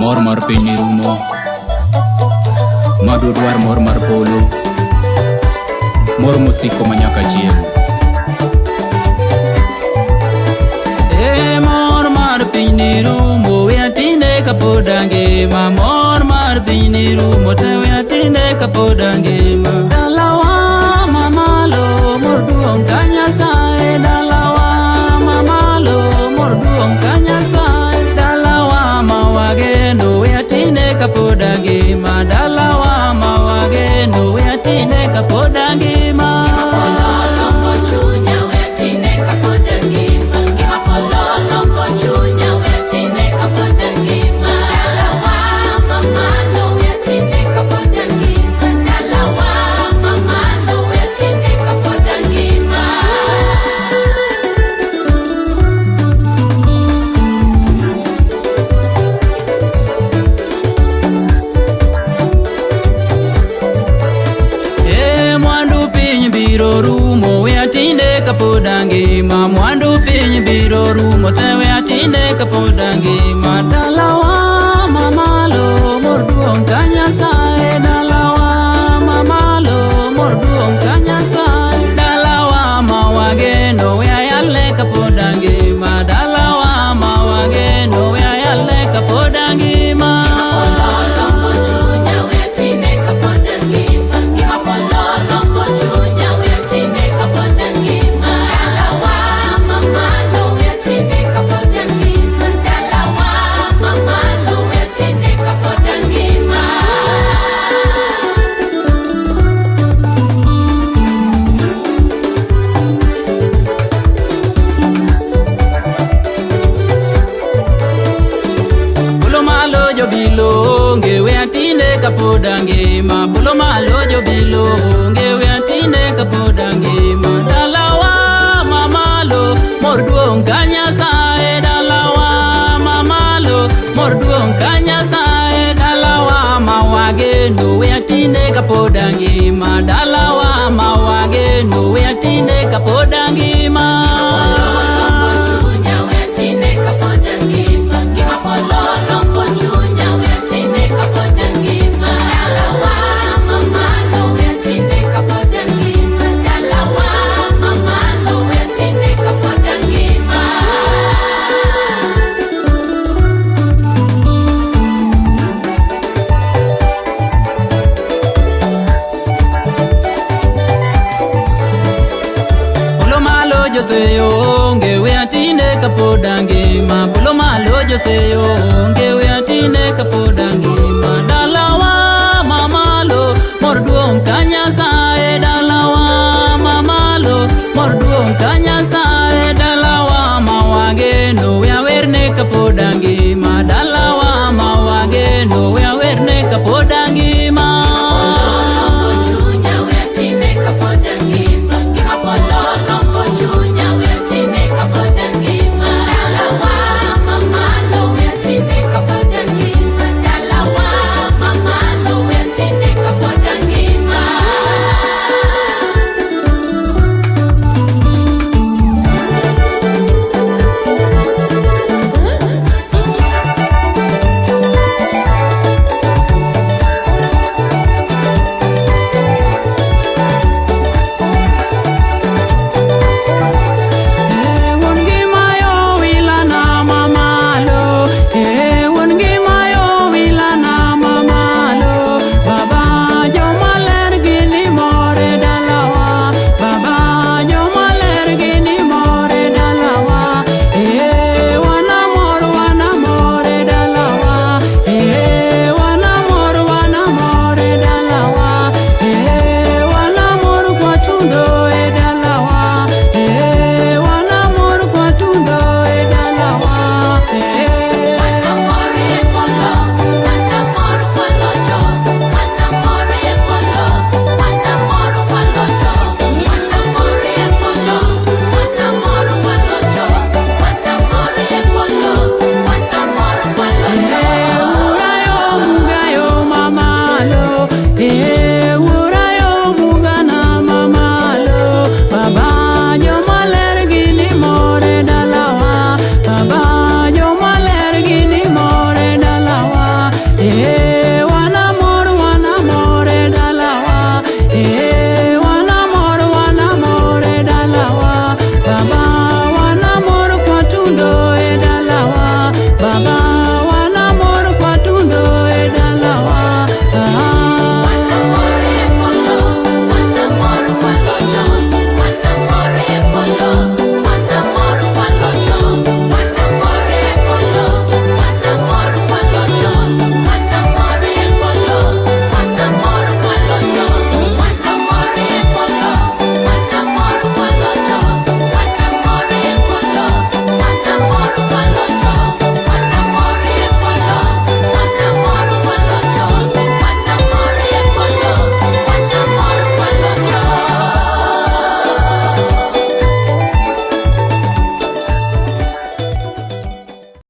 mor mar piny rumo, madu dwar mor mar polo, mor musiko manyaka chieng'. Mor mar piny rumo, we atinde kapod angima. Mor mar piny rumo, te we atinde kapod angima. Dalawa mamalo, mor duong' ka Nyasaye. Dalawa mamalo, mor duong' ka Nyasaye. Dalawa mawageno, we atinde kapod angima. Dalawa mawageno, we atinde kapod angima. Kapod angima, mwandu piny biro rumo, te we atinde kapod angima. Dalawa mamalo, mor duong' ka Nyasaye. Dalawa mamalo, mor duong' ka Nyasaye. Dalawa mawageno, we ayale kapod angima. Dalawa mawageno, we ayale kapod angima. Bilonge we atinde kapod angima. Bulo malo jo bilonge we atinde kapod angima. Dalawa mamalo, mor duong' ka Nyasaye. Dalawa mamalo, mor duong' ka Nyasaye. Dalawa mawageno, we atinde kapod angima. Dalawa mawageno, we atinde kapod angima. Onge we atinde kapod angima. Bulo malo joseyo, onge we atinde kapod angima. Dalawa mamalo, mor duong' ka Nyasaye. Dalawa mamalo, mor duong' ka Nyasaye. Dalawa mawageno, we awerne kapod angima.